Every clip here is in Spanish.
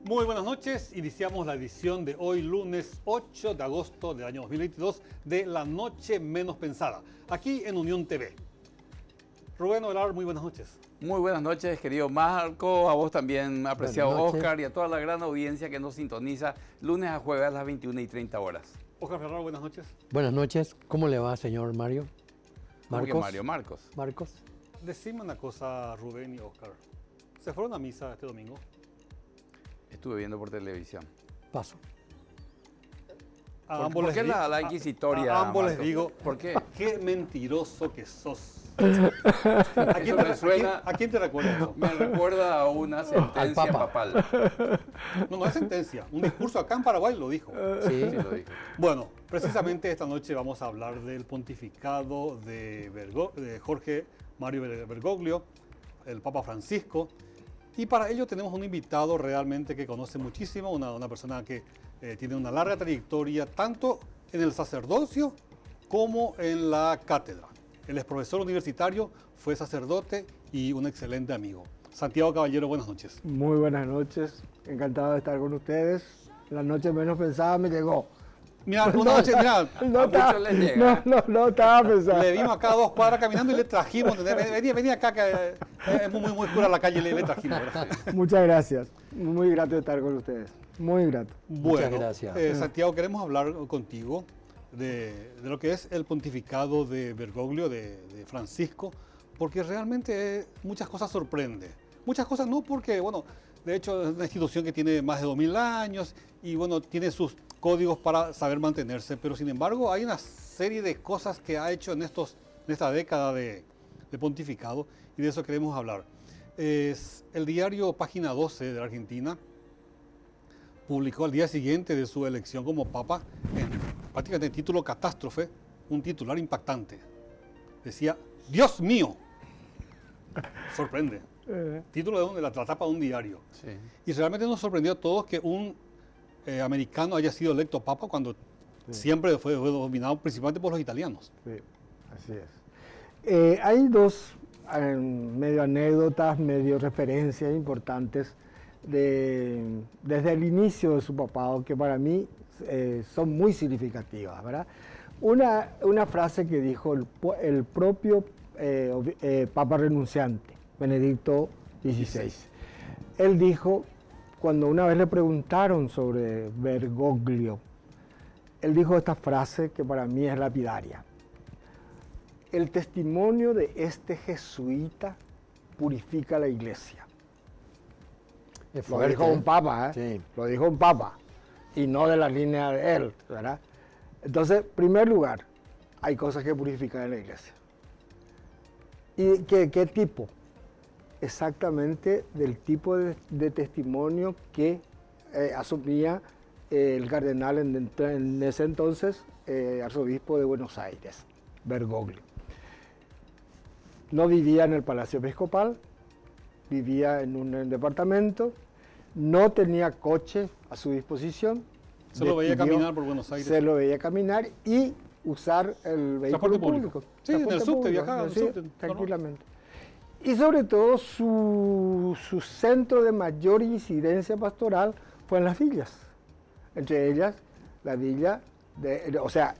Muy buenas noches, iniciamos la edición de hoy lunes 8 de agosto del año 2022 de La Noche Menos Pensada, aquí en Unión TV. Rubén Olar, muy buenas noches. Muy buenas noches, querido Marco, a vos también, apreciado Oscar, y a toda la gran audiencia que nos sintoniza lunes a jueves a las 21:30 horas. Oscar Ferraro, buenas noches. Buenas noches, ¿cómo le va, señor Mario? ¿Cómo que Mario? Marcos. Marcos. Decime una cosa, Rubén y Oscar. ¿Se fueron a misa este domingo? Estuve viendo por televisión. Paso. ¿Por qué la inquisitoria? A ambos les Marcos? digo, ¿Por qué? qué mentiroso que sos. ¿A quién te recuerda eso? Me recuerda a una sentencia papal. No es sentencia. Un discurso acá en Paraguay lo dijo. Sí, lo dijo. Bueno, precisamente esta noche vamos a hablar del pontificado de Jorge Mario Bergoglio, el Papa Francisco. Y para ello tenemos un invitado realmente que conoce muchísimo, una persona que tiene una larga trayectoria tanto en el sacerdocio como en la cátedra. Él es profesor universitario, fue sacerdote y un excelente amigo. Santiago Caballero, buenas noches. Muy buenas noches, encantado de estar con ustedes. La noche menos pensada me llegó. Mira, una noche, mira, No estaba pensando. le vimos acá a 2 cuadras caminando y le trajimos. Venía acá, que es muy oscura la calle, le trajimos. Gracias. Muchas gracias, muy grato de estar con ustedes, muy grato. Bueno, Muchas gracias. Santiago, queremos hablar contigo de lo que es el pontificado de Bergoglio, de Francisco, porque realmente muchas cosas sorprende. Muchas cosas no porque, bueno, de hecho es una institución que tiene más de 2000 años y, bueno, tiene sus códigos para saber mantenerse, pero sin embargo hay una serie de cosas que ha hecho en esta década de pontificado y de eso queremos hablar. El diario Página 12 de la Argentina publicó al día siguiente de su elección como papa, prácticamente en título catástrofe, un titular impactante. Decía, Dios mío. Sorprende. Título de la tapa de un diario. Sí. Y realmente nos sorprendió a todos que un americano haya sido electo papa cuando siempre fue dominado principalmente por los italianos. Sí, así es. Hay dos medio anécdotas, medio referencias importantes desde el inicio de su papado que para mí son muy significativas, ¿verdad? Una frase que dijo el propio Papa renunciante, Benedicto XVI. Él dijo, cuando una vez le preguntaron sobre Bergoglio, él dijo esta frase que para mí es lapidaria. El testimonio de este jesuita purifica la iglesia. Lo dijo un papa, Sí. Lo dijo un papa, y no de la línea de él, ¿verdad? Entonces, en primer lugar, hay cosas que purifican en la iglesia. ¿Y qué tipo? Exactamente del tipo de testimonio que asumía el cardenal en ese entonces, arzobispo de Buenos Aires, Bergoglio. No vivía en el Palacio Episcopal, vivía en un departamento, no tenía coche a su disposición. Se lo veía caminar por Buenos Aires. Se lo veía caminar y usar el vehículo Transporte público. Sí, en el Transporte subte, público, viajaba en el sí, subte. tranquilamente. Y sobre todo su centro de mayor incidencia pastoral fue en las villas. Entre ellas, la villa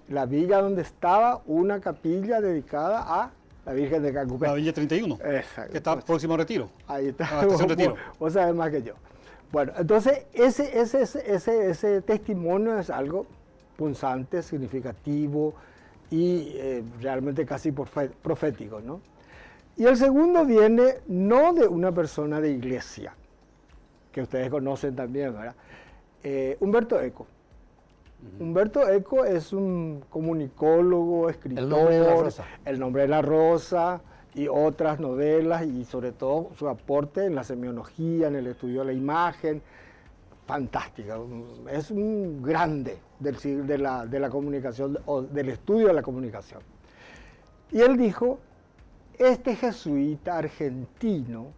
la villa donde estaba una capilla dedicada a la Virgen de Cacupé. La Villa 31, Exacto. que está próximo a Retiro. Ahí está. A la estación Retiro. Vos sabés más que yo. Bueno, entonces ese testimonio es algo punzante, significativo y realmente casi profético, ¿no? Y el segundo viene no de una persona de iglesia, que ustedes conocen también, ¿verdad? Humberto Eco. Humberto Eco es un comunicólogo, escritor, El nombre de la rosa. El nombre de la rosa y otras novelas y sobre todo su aporte en la semiología, en el estudio de la imagen, fantástica. Es un grande de la comunicación o del estudio de la comunicación. Y él dijo, este jesuita argentino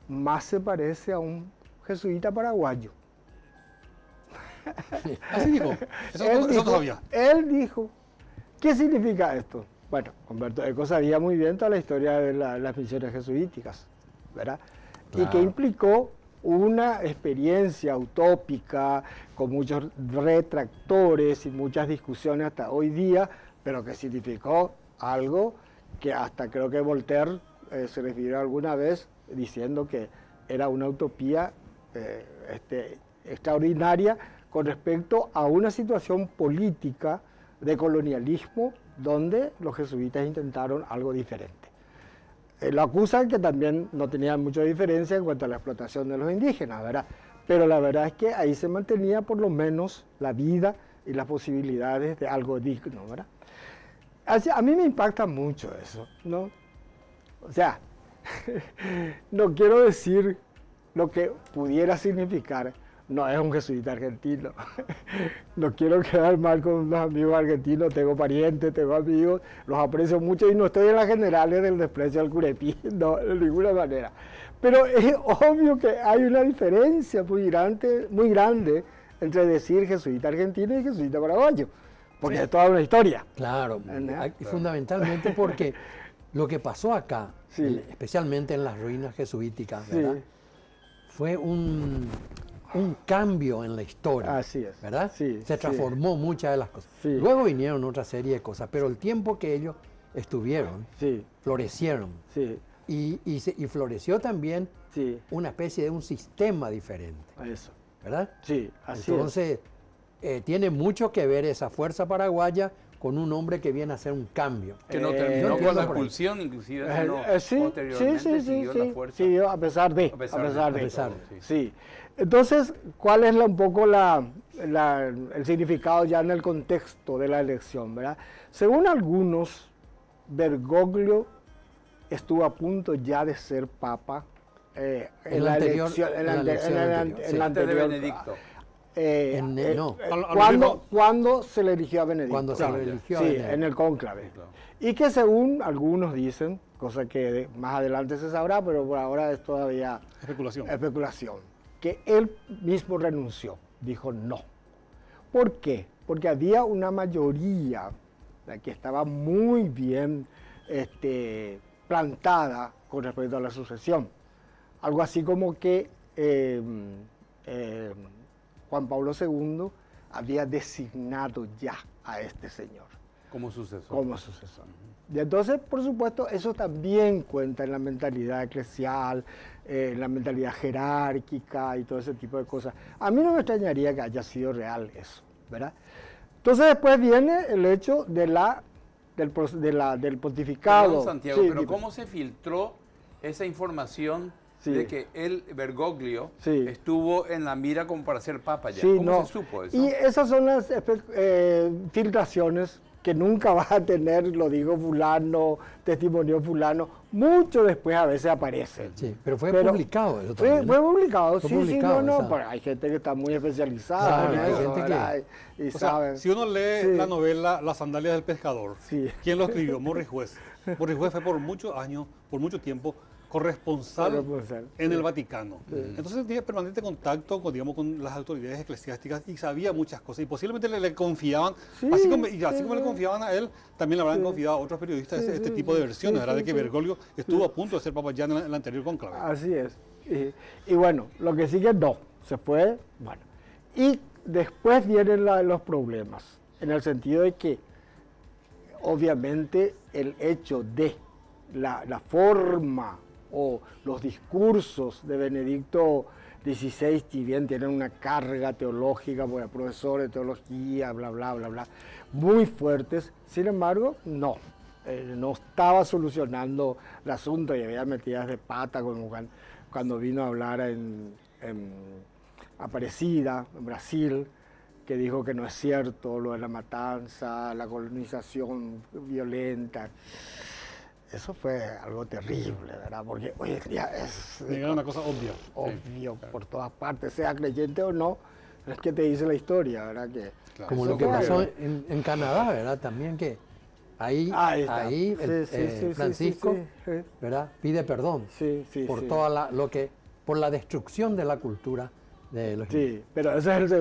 más se parece a un jesuita paraguayo. Así dijo. Eso no sabía. Él dijo, ¿qué significa esto? Bueno, Humberto Eco sabía muy bien toda la historia de las misiones jesuíticas, ¿verdad? Claro. Y que implicó una experiencia utópica con muchos retractores y muchas discusiones hasta hoy día, pero que significó algo que hasta creo que Voltaire se refirió alguna vez diciendo que era una utopía extraordinaria con respecto a una situación política de colonialismo donde los jesuitas intentaron algo diferente. Lo acusan que también no tenía mucha diferencia en cuanto a la explotación de los indígenas, ¿verdad? Pero la verdad es que ahí se mantenía por lo menos la vida y las posibilidades de algo digno, ¿verdad? Así, a mí me impacta mucho eso, ¿no? O sea, no quiero decir lo que pudiera significar. No es un jesuita argentino. No quiero quedar mal con los amigos argentinos, tengo parientes, tengo amigos, los aprecio mucho y no estoy en las generales del desprecio al curepí, no, de ninguna manera. Pero es obvio que hay una diferencia muy grande entre decir jesuita argentino y jesuita paraguayo, porque sí, es toda una historia. Claro, y fundamentalmente porque lo que pasó acá, sí, especialmente en las ruinas jesuíticas, ¿verdad? Sí. Fue un cambio en la historia. Así es. ¿Verdad? Sí, se transformó muchas de las cosas. Sí. Luego vinieron otra serie de cosas, pero el tiempo que ellos estuvieron, sí, florecieron. Sí. Y floreció también, sí, una especie de un sistema diferente. Eso. ¿Verdad? Sí, así Entonces, tiene mucho que ver esa fuerza paraguaya con un hombre que viene a hacer un cambio. Que no terminó con la expulsión, inclusive, sino posteriormente siguió la fuerza. Sí, a pesar de. Sí. Entonces, ¿cuál es un poco el significado ya en el contexto de la elección, ¿verdad? Según algunos, Bergoglio estuvo a punto ya de ser papa en la elección de Benedicto. Cuando se le eligió a Benedicto. Cuando se le eligió a Benedicto. En el cónclave. Claro. Y que según algunos dicen, cosa que más adelante se sabrá, pero por ahora es todavía especulación, que él mismo renunció, dijo no. ¿Por qué? Porque había una mayoría que estaba muy bien plantada con respecto a la sucesión. Algo así como que Juan Pablo II había designado ya a este señor. Como sucesor. Como sucesor. Y entonces, por supuesto, eso también cuenta en la mentalidad eclesial, en la mentalidad jerárquica y todo ese tipo de cosas. A mí no me extrañaría que haya sido real eso, ¿verdad? Entonces después viene el hecho del pontificado. Perdón, Santiago, sí, pero ¿cómo se filtró esa información de que él, Bergoglio, estuvo en la mira como para ser papa ya? ¿Cómo se supo eso? Y esas son las filtraciones que nunca vas a tener, lo digo fulano, testimonio fulano, mucho después a veces aparece. Sí, pero fue publicado eso también. Fue publicado, pero hay gente que está muy especializada en eso, saben. Si uno lee la novela Las sandalias del pescador, ¿quién lo escribió? Morris Juez. Morris Juez fue por muchos años, por mucho tiempo, corresponsal en el Vaticano. Entonces tenía permanente contacto con las autoridades eclesiásticas y sabía muchas cosas y posiblemente le confiaban, así como le confiaban a él, también le habrán confiado a otros periodistas este tipo de versiones, ¿verdad? De que Bergoglio estuvo a punto de ser papa ya en el anterior conclave. Así es. Y bueno, lo que sigue se fue, bueno. Y después vienen los problemas, en el sentido de que obviamente el hecho de la forma o los discursos de Benedicto XVI, si bien tienen una carga teológica, porque es profesor de teología, bla, bla, bla, bla, muy fuertes, sin embargo, no estaba solucionando el asunto y había metidas de pata, como cuando vino a hablar en Aparecida, en Brasil, que dijo que no es cierto lo de la matanza, la colonización violenta. Eso fue algo terrible, ¿verdad? Porque hoy en día es una cosa obvia. Obvio, por todas partes, sea creyente o no, es que te dice la historia, ¿verdad? Como lo que pasó en Canadá, ¿verdad? También que ahí Francisco, ¿verdad? Pide perdón por toda por la destrucción de la cultura de los indígenas. Pero esa es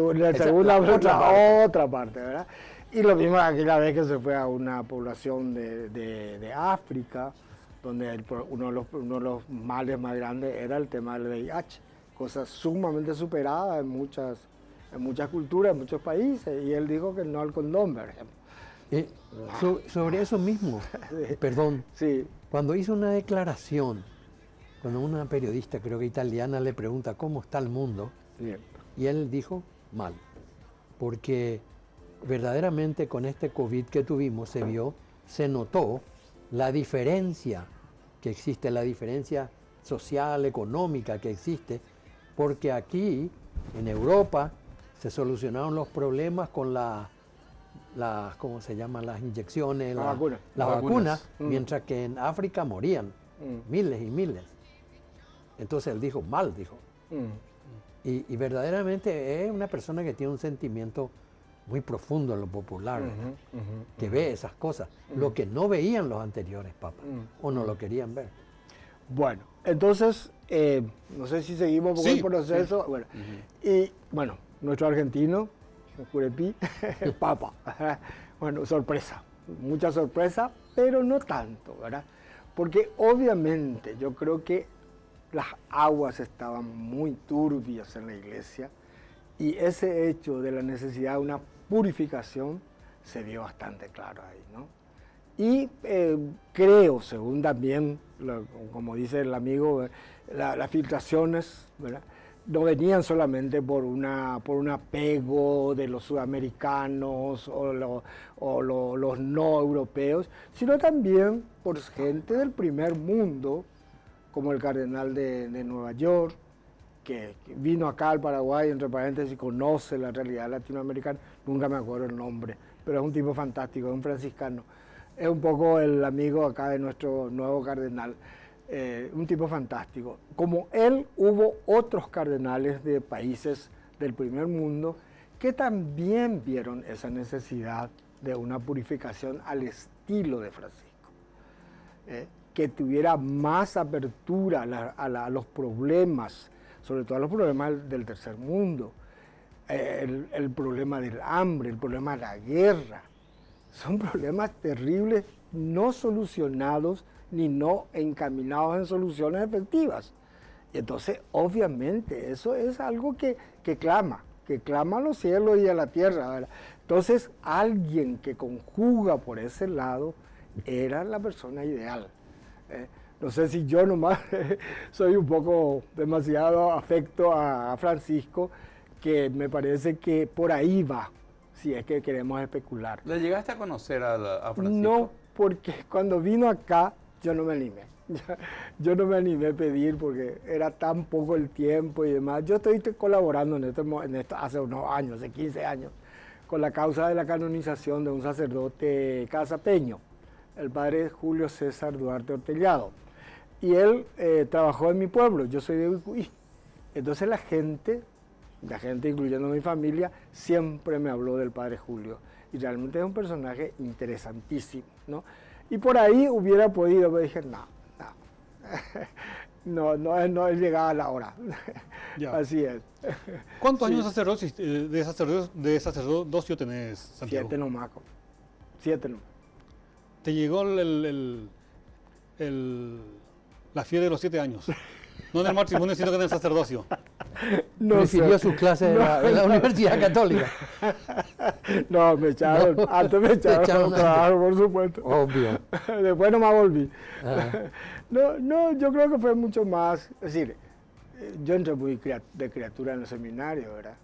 otra parte, ¿verdad? Y lo mismo aquella vez que se fue a una población de África, donde uno de los males más grandes era el tema del VIH, cosa sumamente superada en muchas culturas, en muchos países, y él dijo que no al condón, por ejemplo. Sobre eso mismo, Sí. perdón, Sí. cuando hizo una declaración, cuando una periodista, creo que italiana, le pregunta cómo está el mundo, Bien. y él dijo mal, porque verdaderamente con este COVID que tuvimos se notó la diferencia que existe, la diferencia social, económica que existe, porque aquí en Europa se solucionaron los problemas con ¿cómo se llaman? Las inyecciones, las vacunas, mientras que en África morían miles y miles. Entonces él dijo mal, dijo. Y verdaderamente es una persona que tiene un sentimiento muy profundo en lo popular, que ve esas cosas, lo que no veían los anteriores papas, o no lo querían ver. Bueno, entonces, no sé si seguimos con el proceso. Sí. Bueno, y bueno, nuestro argentino, Curepí, papa. Bueno, sorpresa, mucha sorpresa, pero no tanto, ¿verdad? Porque obviamente yo creo que las aguas estaban muy turbias en la iglesia y ese hecho de la necesidad de una purificación se vio bastante claro ahí, ¿no? Y creo, según también, como dice el amigo, las filtraciones, ¿verdad?, no venían solamente por un apego de los sudamericanos o los no europeos, sino también por gente del primer mundo, como el cardenal de Nueva York, que vino acá al Paraguay, entre paréntesis, conoce la realidad latinoamericana, nunca me acuerdo el nombre, pero es un tipo fantástico, es un franciscano. Es un poco el amigo acá de nuestro nuevo cardenal, un tipo fantástico. Como él, hubo otros cardenales de países del primer mundo que también vieron esa necesidad de una purificación al estilo de Francisco, que tuviera más apertura a los problemas, sobre todo a los problemas del tercer mundo, el problema del hambre, el problema de la guerra. Son problemas terribles, no solucionados ni no encaminados en soluciones efectivas. Y entonces, obviamente, eso es algo que clama a los cielos y a la tierra, ¿verdad? Entonces, alguien que conjuga por ese lado era la persona ideal. No sé si yo nomás soy un poco demasiado afecto a Francisco, que me parece que por ahí va, si es que queremos especular. ¿Le llegaste a conocer a Francisco? No, porque cuando vino acá yo no me animé. Yo no me animé a pedir porque era tan poco el tiempo y demás. Yo estoy colaborando en esto hace unos años, hace 15 años, con la causa de la canonización de un sacerdote casapeño, el padre Julio César Duarte Ortellado. Y él trabajó en mi pueblo, yo soy de Uicuí. Entonces la gente, incluyendo mi familia, siempre me habló del padre Julio. Y realmente es un personaje interesantísimo, ¿no? Y por ahí hubiera podido, pero dije, no llegaba la hora. Así es. ¿Cuántos años de sacerdocio tenés, Santiago? 7 nomás. 7 nomás. ¿Te llegó la fiebre de los 7 años? No en el matrimonio, sino que en el sacerdocio. No prefirió su clase en la Universidad Católica. No, me echaron. No, antes me echaron trabajo, por supuesto. Obvio. Después no me volví. No, yo creo que fue mucho más. Es decir, yo entré muy de criatura en el seminario, ¿verdad?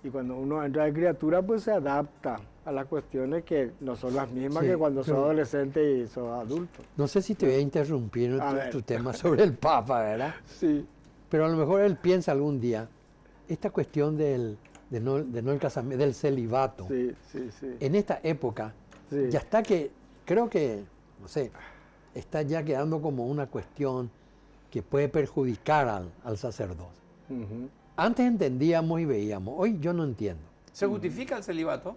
Y cuando uno entra de criatura, pues se adapta a las cuestiones que no son las mismas que cuando sos adolescente y sos adulto. No sé si te voy a interrumpir en tu tema sobre el Papa, ¿verdad? Sí. Pero a lo mejor él piensa algún día, esta cuestión del celibato, sí. en esta época, ya está que, creo que, no sé, está ya quedando como una cuestión que puede perjudicar al sacerdote. Antes entendíamos y veíamos, hoy yo no entiendo. ¿Se justifica el celibato?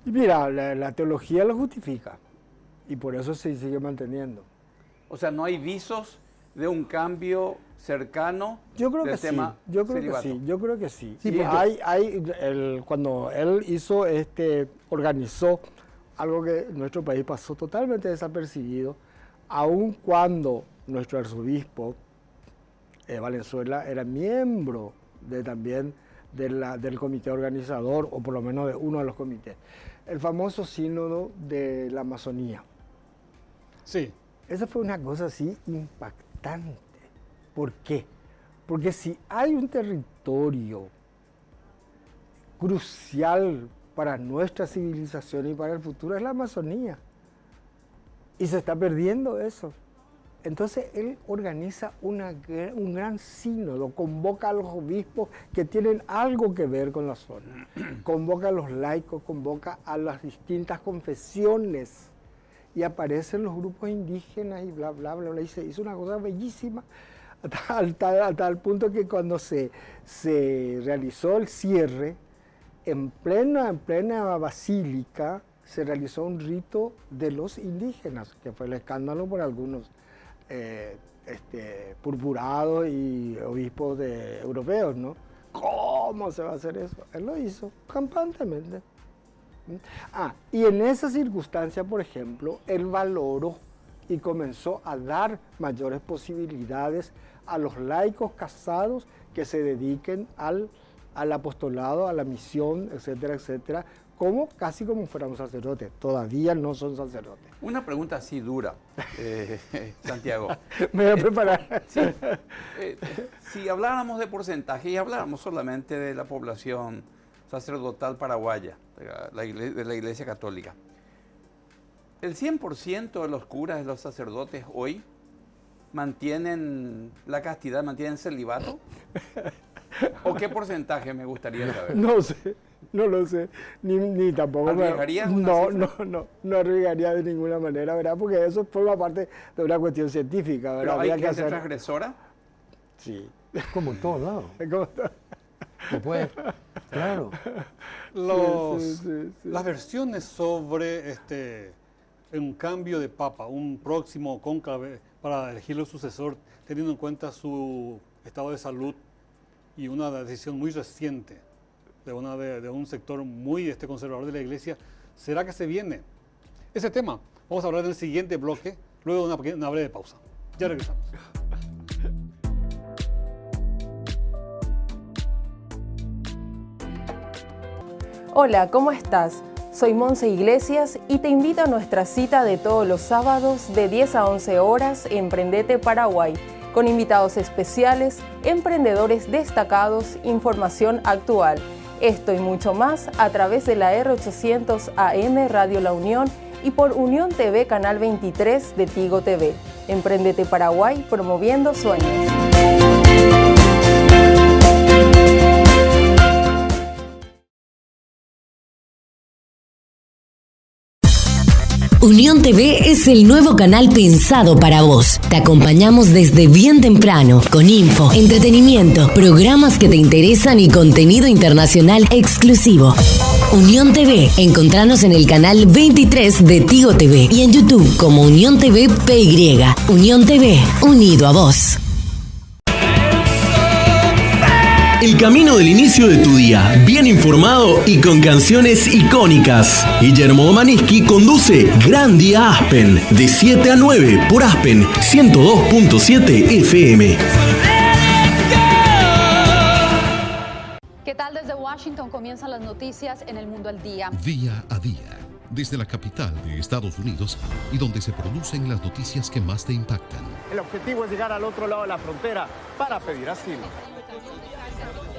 Y mira, la teología lo justifica y por eso se sigue manteniendo. O sea, ¿no hay visos de un cambio cercano del tema celibato? Yo creo que sí. Sí, cuando él organizó algo que en nuestro país pasó totalmente desapercibido, aun cuando nuestro arzobispo Valenzuela era miembro también del comité organizador, o por lo menos de uno de los comités. El famoso sínodo de la Amazonía. Sí. Esa fue una cosa así impactante. ¿Por qué? Porque si hay un territorio crucial para nuestra civilización y para el futuro, es la Amazonía. Y se está perdiendo eso. Entonces él organiza un gran sínodo, convoca a los obispos que tienen algo que ver con la zona, convoca a los laicos, convoca a las distintas confesiones y aparecen los grupos indígenas y bla, bla, bla, bla, y se hizo una cosa bellísima al tal punto que cuando se realizó el cierre, en plena basílica, se realizó un rito de los indígenas, que fue el escándalo por algunos purpurados y obispos europeos, ¿no? ¿Cómo se va a hacer eso? Él lo hizo campantemente. Y en esa circunstancia, por ejemplo, él valoró y comenzó a dar mayores posibilidades a los laicos casados que se dediquen al apostolado, a la misión, etcétera, etcétera, casi como fuéramos sacerdotes. Todavía no son sacerdotes. Una pregunta así dura, Santiago. Me voy a preparar. Si habláramos de porcentaje y habláramos solamente de la población sacerdotal paraguaya, de la Iglesia Católica, ¿el 100% de los curas, de los sacerdotes hoy mantienen la castidad, mantienen celibato? ¿O qué porcentaje me gustaría saber? No sé, no lo sé, ni tampoco. ¿Arriesgarías no arriesgaría de ninguna manera, ¿verdad? Porque eso forma parte de una cuestión científica, ¿verdad? ¿Pero hay gente transgresora? Sí. Como en todos lados. Después, claro. Las versiones sobre un cambio de papa, un próximo cónclave para elegirle sucesor, teniendo en cuenta su estado de salud y una decisión muy reciente de un sector muy conservador de la Iglesia, ¿será que se viene ese tema? Vamos a hablar en el siguiente bloque, luego de una breve pausa. Ya regresamos. Hola, ¿cómo estás? Soy Monse Iglesias y te invito a nuestra cita de todos los sábados de 10 a 11 horas en Emprendete Paraguay, con invitados especiales, emprendedores destacados, información actual. Esto y mucho más a través de la R800 AM Radio La Unión y por Unión TV Canal 23 de Tigo TV. Emprendete Paraguay, promoviendo sueños. Unión TV es el nuevo canal pensado para vos. Te acompañamos desde bien temprano, con info, entretenimiento, programas que te interesan y contenido internacional exclusivo. Unión TV, encontranos en el canal 23 de Tigo TV y en YouTube como Unión TV PY. Unión TV, unido a vos. El camino del inicio de tu día, bien informado y con canciones icónicas. Guillermo Domaniski conduce Gran Día Aspen, de 7 a 9 por Aspen 102.7 FM. ¿Qué tal? Desde Washington comienzan las noticias en El Mundo al Día. Día a día, desde la capital de Estados Unidos y donde se producen las noticias que más te impactan. El objetivo es llegar al otro lado de la frontera para pedir asilo.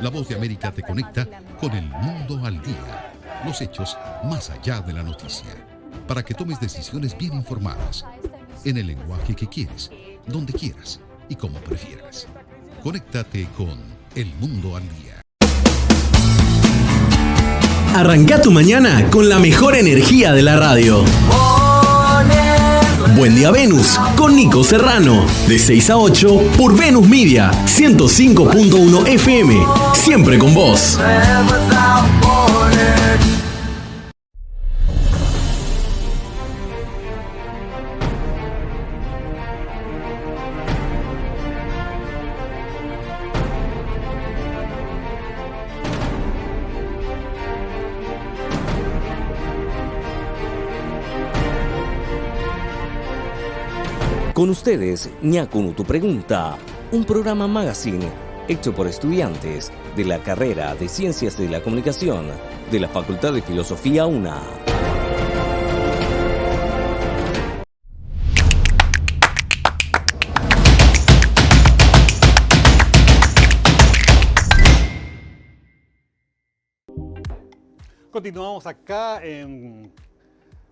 La Voz de América te conecta con El Mundo al Día, los hechos más allá de la noticia, para que tomes decisiones bien informadas, en el lenguaje que quieres, donde quieras y como prefieras. Conéctate con El Mundo al Día. Arranca tu mañana con la mejor energía de la radio. Buen Día Venus, con Nico Serrano, de 6 a 8 por Venus Media, 105.1 FM, siempre con vos. Con ustedes, Ñacunu tu pregunta. un programa magazine hecho por estudiantes de la carrera de Ciencias de la Comunicación de la Facultad de Filosofía UNA. Continuamos acá en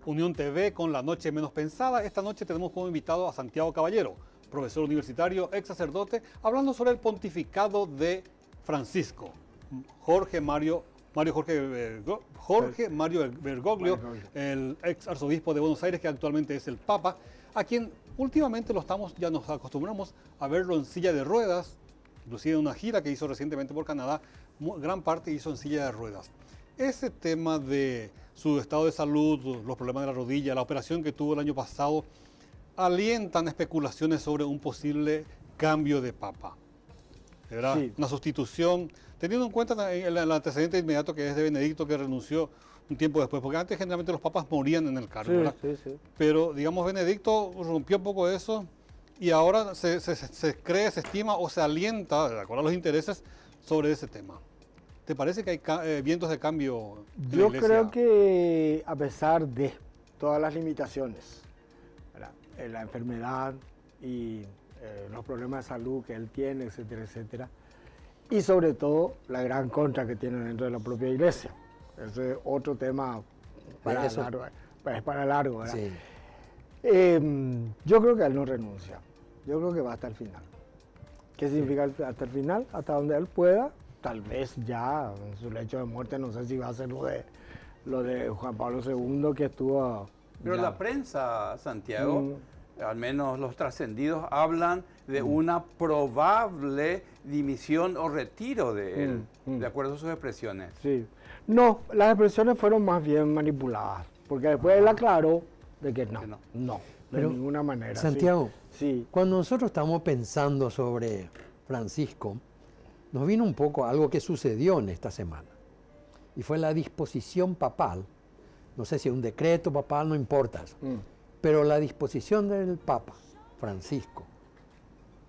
Unión TV con La Noche Menos Pensada. Esta noche tenemos como invitado a Santiago Caballero, profesor universitario, ex sacerdote, hablando sobre el pontificado de Francisco. Jorge Mario Bergoglio, el ex arzobispo de Buenos Aires, que actualmente es el Papa, a quien últimamente ya nos acostumbramos a verlo en silla de ruedas, inclusive en una gira que hizo recientemente por Canadá, gran parte hizo en silla de ruedas. Ese tema de su estado de salud, los problemas de la rodilla, la operación que tuvo el año pasado, alientan especulaciones sobre un posible cambio de papa. ¿Verdad? Sí. Una sustitución, teniendo en cuenta el antecedente inmediato que es de Benedicto, que renunció un tiempo después, porque antes generalmente los papas morían en el cargo, ¿verdad? Sí. Pero, digamos, Benedicto rompió un poco eso y ahora se cree, se estima o se alienta, de acuerdo a los intereses, sobre ese tema. ¿Te parece que hay vientos de cambio en la Iglesia? Yo creo que a pesar de todas las limitaciones, la enfermedad y los problemas de salud que él tiene, etcétera, etcétera, y sobre todo la gran contra que tiene dentro de la propia Iglesia. Ese es otro tema para largo, ¿verdad? Sí. Yo creo que él no renuncia. Yo creo que va hasta el final. ¿Qué significa hasta el final? Hasta donde él pueda. Tal vez ya en su lecho de muerte, no sé si va a ser lo de Juan Pablo II, que estuvo... Pero ya. La prensa, Santiago, al menos los trascendidos, hablan de una probable dimisión o retiro de él, de acuerdo a sus expresiones. Sí. No, las expresiones fueron más bien manipuladas, porque después él aclaró de que no, de ninguna manera. Santiago, sí. Cuando nosotros estamos pensando sobre Francisco, nos vino un poco algo que sucedió en esta semana, y fue la disposición papal, no sé si un decreto papal, no importa eso, pero la disposición del Papa Francisco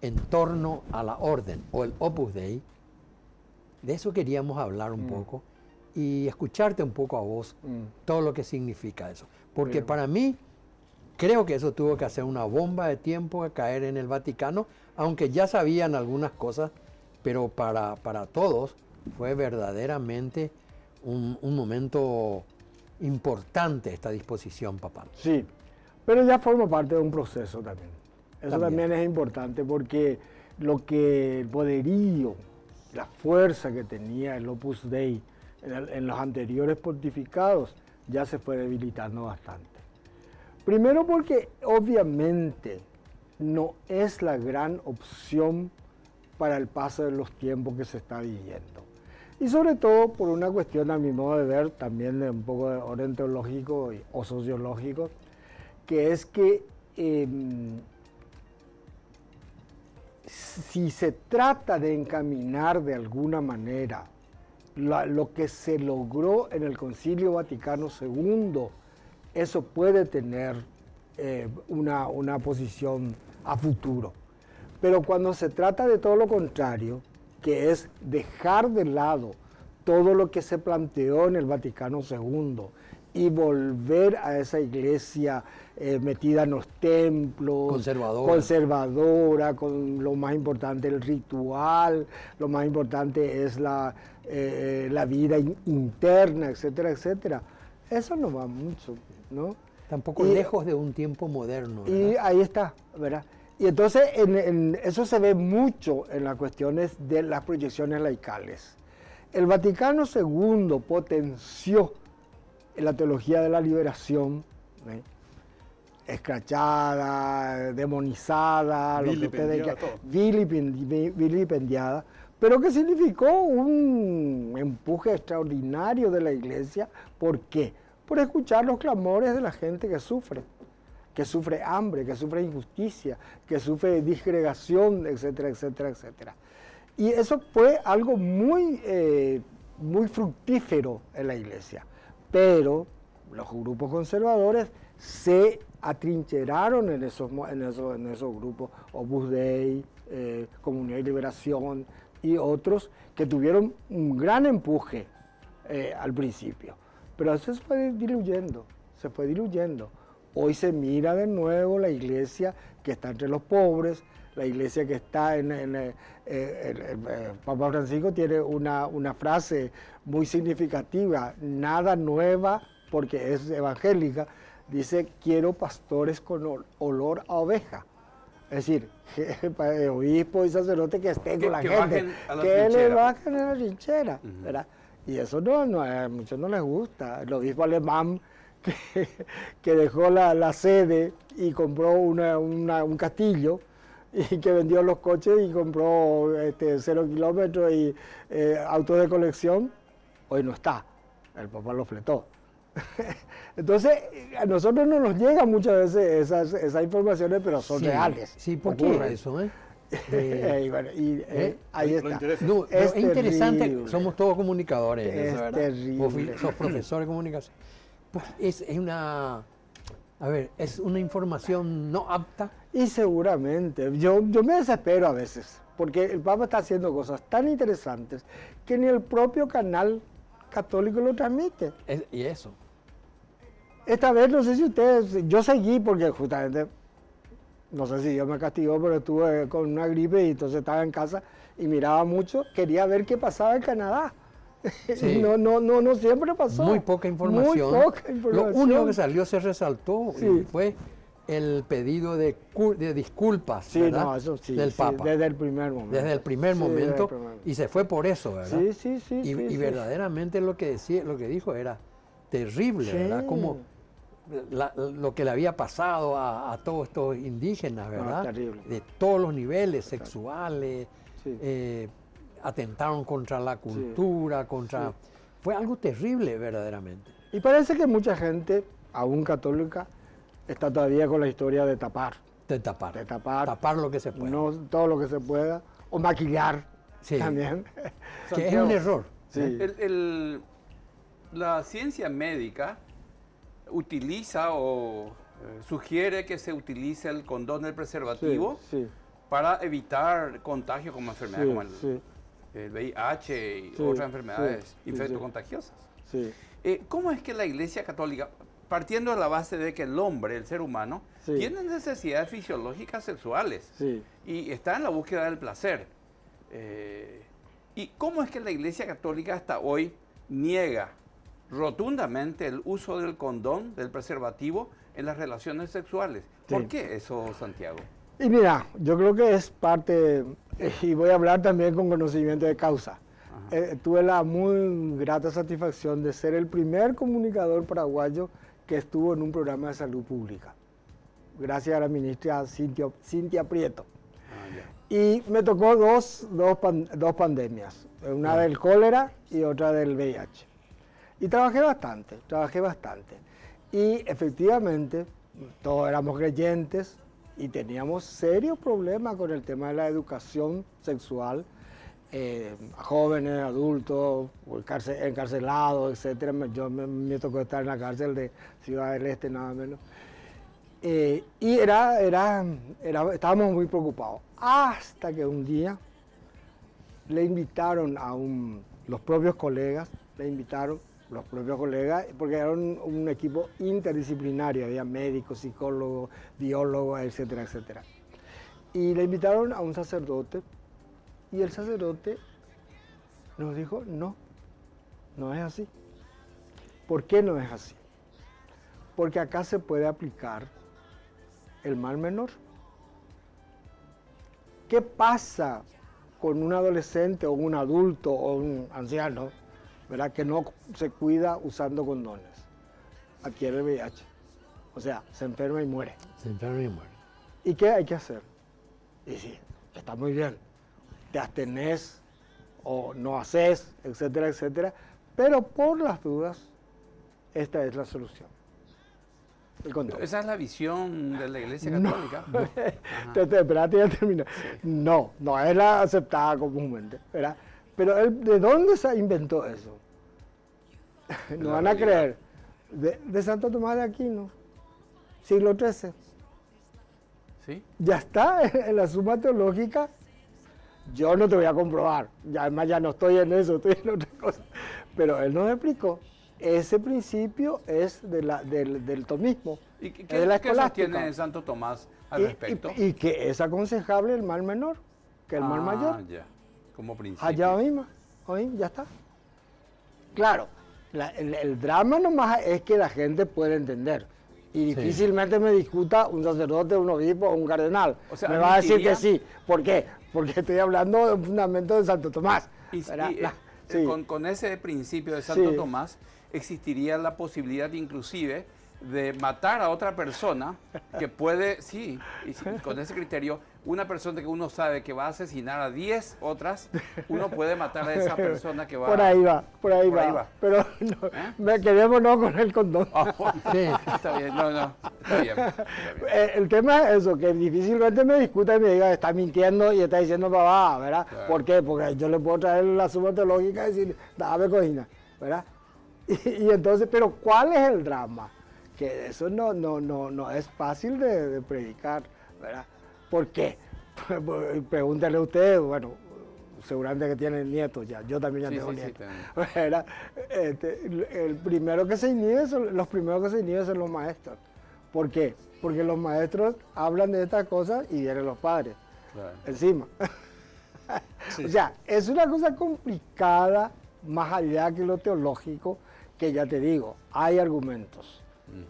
en torno a la orden o el Opus Dei, de eso queríamos hablar un poco y escucharte un poco a vos todo lo que significa eso, porque para mí creo que eso tuvo que hacer una bomba de tiempo de caer en el Vaticano, aunque ya sabían algunas cosas, pero para todos fue verdaderamente un momento importante esta disposición papal. Sí, pero ya forma parte de un proceso también. Eso también es importante porque el poderío, la fuerza que tenía el Opus Dei en los anteriores pontificados ya se fue debilitando bastante. Primero porque obviamente no es la gran opción para el paso de los tiempos que se está viviendo. Y sobre todo por una cuestión, a mi modo de ver, también de un poco de orden teológico o sociológico, que es que si se trata de encaminar de alguna manera lo que se logró en el Concilio Vaticano II, eso puede tener una posición a futuro. Pero cuando se trata de todo lo contrario, que es dejar de lado todo lo que se planteó en el Vaticano II y volver a esa iglesia metida en los templos, conservadora, con lo más importante el ritual, lo más importante es la vida interna, etcétera, etcétera. Eso no va mucho, ¿no? Tampoco lejos de un tiempo moderno, ¿verdad? Y ahí está, ¿verdad? Y entonces eso se ve mucho en las cuestiones de las proyecciones laicales. El Vaticano II potenció la teología de la liberación, escrachada, demonizada, vilipendiada, pero que significó un empuje extraordinario de la Iglesia. ¿Por qué? Por escuchar los clamores de la gente que sufre hambre, que sufre injusticia, que sufre disgregación, etcétera, etcétera, etcétera. Y eso fue algo muy fructífero en la Iglesia. Pero los grupos conservadores se atrincheraron en esos grupos, Opus Dei, Comunidad y Liberación y otros que tuvieron un gran empuje al principio. Pero eso se fue diluyendo, Hoy se mira de nuevo la iglesia que está entre los pobres, la iglesia que está el Papa Francisco tiene una frase muy significativa, nada nueva porque es evangélica, dice, quiero pastores con olor a oveja. Es decir, obispo y sacerdote que estén con la gente, que le bajen a la trinchera, ¿verdad? Y eso a muchos no les gusta. El obispo alemán que dejó la sede y compró un castillo, y que vendió los coches y compró 0 kilómetros y autos de colección, hoy no está, el Papa lo fletó. Entonces, a nosotros no nos llegan muchas veces esas informaciones, pero son reales. Sí, ¿por qué eso? Ahí está. No, es interesante, terrible. Somos todos comunicadores. Es ¿verdad? terrible. Sos profesor de comunicación. Pues es una información no apta. Y seguramente, yo me desespero a veces, porque el Papa está haciendo cosas tan interesantes que ni el propio canal católico lo transmite. Y eso. Esta vez, no sé si ustedes, yo seguí porque justamente, no sé si Dios me castigó, pero estuve con una gripe y entonces estaba en casa y miraba mucho, quería ver qué pasaba en Canadá. Sí. No siempre pasó. Muy poca información. Lo único que salió se resaltó y fue el pedido de disculpas, sí, ¿verdad? No, eso sí, del Papa. Desde el primer momento. Desde el primer momento. Y se fue por eso, ¿verdad? Sí. Y verdaderamente lo que dijo era terrible, ¿verdad? Como lo que le había pasado a todos estos indígenas, ¿verdad? Terrible. De todos los niveles, sexuales, atentaron contra la cultura, Fue algo terrible, verdaderamente. Y parece que mucha gente, aún católica, está todavía con la historia de tapar. Tapar lo que se pueda. No todo lo que se pueda. O maquillar también. Que es un error. Sí. La ciencia médica utiliza o sugiere que se utilice el condón, el preservativo, para evitar contagios como enfermedades como el VIH y otras enfermedades infectocontagiosas. ¿Cómo es que la Iglesia Católica, partiendo de la base de que el hombre, el ser humano, tiene necesidades fisiológicas sexuales y está en la búsqueda del placer? ¿Y cómo es que la Iglesia Católica hasta hoy niega rotundamente el uso del condón, del preservativo, en las relaciones sexuales? ¿Por qué eso, Santiago? Y mira, yo creo que es parte, y voy a hablar también con conocimiento de causa. Tuve la muy grata satisfacción de ser el primer comunicador paraguayo que estuvo en un programa de salud pública, gracias a la ministra Cintia Prieto. Y me tocó dos pandemias, una del cólera y otra del VIH. Y trabajé bastante. Y efectivamente, todos éramos creyentes y teníamos serios problemas con el tema de la educación sexual, jóvenes, adultos, encarcelados, etc. Yo me tocó estar en la cárcel de Ciudad del Este, nada menos. Y estábamos muy preocupados. Hasta que un día le invitaron los propios colegas, porque era un equipo interdisciplinario, había médicos, psicólogos, biólogos, etcétera. Y le invitaron a un sacerdote, y el sacerdote nos dijo, no es así. ¿Por qué no es así? Porque acá se puede aplicar el mal menor. ¿Qué pasa con un adolescente o un adulto o un anciano, ¿verdad?, que no se cuida usando condones? Adquiere el VIH. O sea, se enferma y muere. ¿Y qué hay que hacer? Y sí, está muy bien. Te abstenés o no haces, etcétera. Pero por las dudas, esta es la solución. ¿Esa es la visión de la Iglesia Católica? No. Espérate, ya termino. No es la aceptada comúnmente, ¿verdad? Pero ¿de dónde se inventó eso? No van a creer. De Santo Tomás de Aquino. siglo XIII. ¿Sí? Ya está, en la Suma Teológica. Yo no te voy a comprobar, además ya no estoy en eso, estoy en otra cosa. Pero él nos explicó, ese principio es del tomismo. ¿Y es de qué la sostiene Santo Tomás al respecto? Y que es aconsejable el mal menor que el mal mayor. Ya, como principio. Allá mismo, ya está. Claro, el drama nomás es que la gente puede entender. Y difícilmente me discuta un sacerdote, un obispo o un cardenal. O sea, me va a decir que sí. ¿Por qué? Porque estoy hablando de un fundamento de Santo Tomás. Con ese principio de Santo Tomás existiría la posibilidad inclusive de matar a otra persona que puede, con ese criterio, una persona que uno sabe que va a asesinar a 10 otras, uno puede matar a esa persona que va... Por ahí va. Pero no, quedémonos con el condón. Está bien, está bien. El tema es eso, que difícilmente me discuta y me diga, está mintiendo y está diciendo papá, ¿verdad? Claro. ¿Por qué? Porque yo le puedo traer la Suma Teológica y decir, dame cocina, ¿verdad? Y entonces, pero ¿cuál es el drama? Que eso no es fácil de predicar, ¿verdad? ¿Por qué? Pregúntale a usted, bueno, seguramente que tienen nietos ya, yo también ya tengo nietos. ¿Verdad? Los primeros que se inhiben son los maestros. ¿Por qué? Porque los maestros hablan de estas cosas y vienen los padres encima. O sea, es una cosa complicada, más allá que lo teológico, que ya te digo, hay argumentos.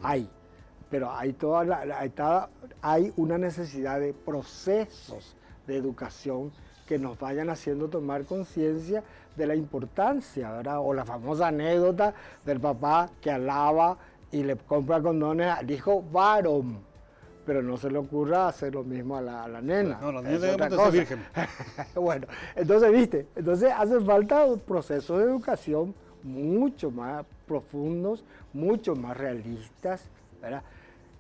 Hay, pero hay una necesidad de procesos de educación que nos vayan haciendo tomar conciencia de la importancia, ¿verdad? O la famosa anécdota del papá que alaba y le compra condones al hijo varón, pero no se le ocurra hacer lo mismo a la nena. No, la nena debe ser virgen. Bueno, entonces, ¿viste? Entonces hace falta procesos de educación mucho más profundos, mucho más realistas, ¿verdad?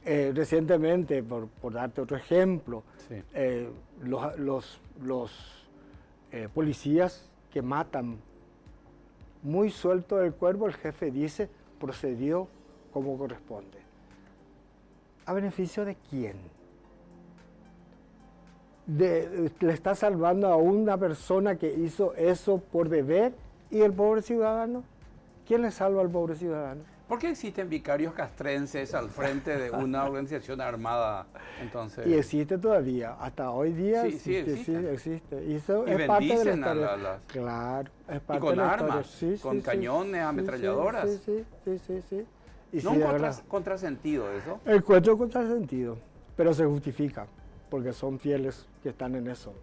Recientemente, por darte otro ejemplo, los policías que matan muy suelto del cuerpo, el jefe dice, procedió como corresponde. ¿A beneficio de quién? Le está salvando a una persona que hizo eso por deber y el pobre ciudadano. ¿Quién le salva al pobre ciudadano? ¿Por qué existen vicarios castrenses al frente de una organización armada entonces? Y existe todavía, hasta hoy día existe. Y eso es parte de la historia. Claro, es parte y con de la armas, con cañones, ametralladoras. Sí. Y ¿no un contrasentido eso? Encuentro contrasentido, pero se justifica, porque son fieles que están en eso.